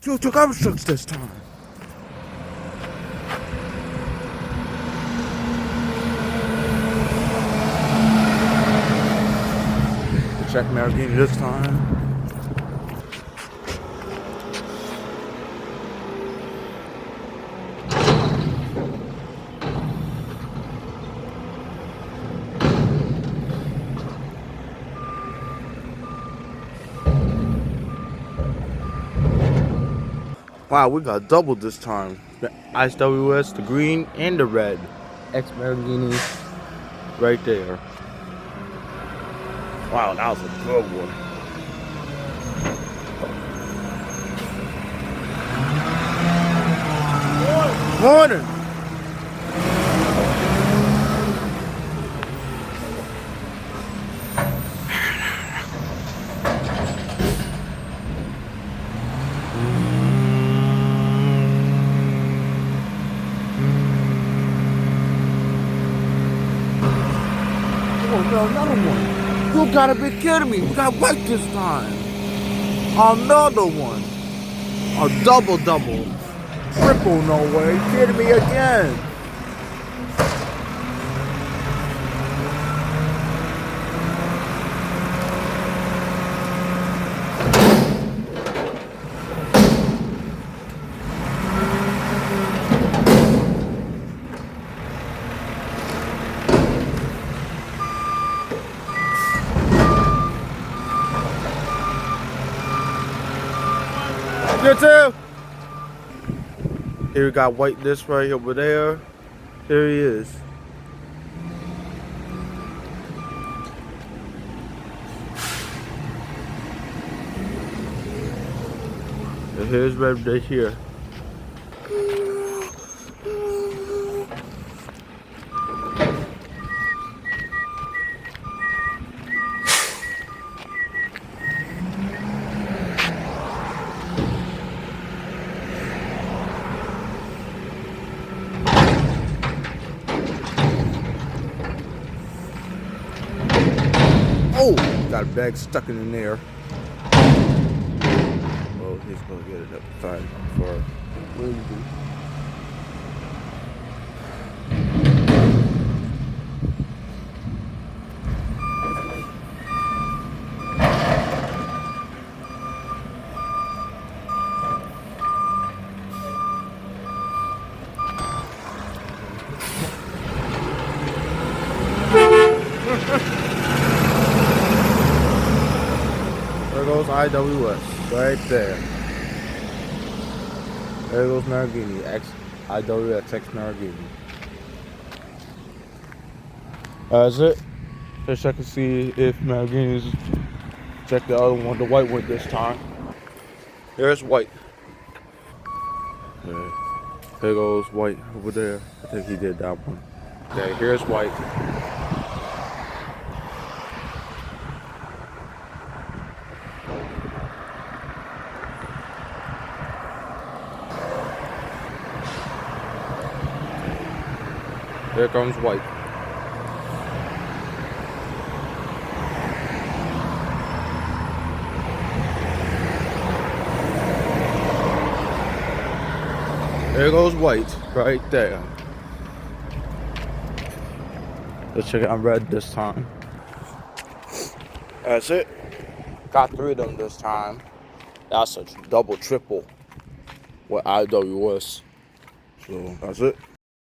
Two garbage trucks this time. Check Marangi this time. Wow, we got double this time. The IWS, the green, and the red. Marangi right there. Wow, that was a good one. Morning. Oh no, another one. You gotta be kidding me. We got white this time. Another one. A double. Triple, no way. Kidding me again. You too. Here we got white this right over there. Here he is. And here's red right here. Oh, got a bag stuck in there. Oh, he's gonna get it up time for Windsor. There goes IWS, right there. There goes Marangi, IWS, Marangi. That's it. Just check to see if Marangi is. Check the other one, the white one this time. There's white. Yeah. There goes white over there. I think he did that one. Okay, here's white. There comes white. There goes white, right there. Let's check it on red this time. That's it. Got 3 of them this time. That's a double, triple with IWS. So that's it.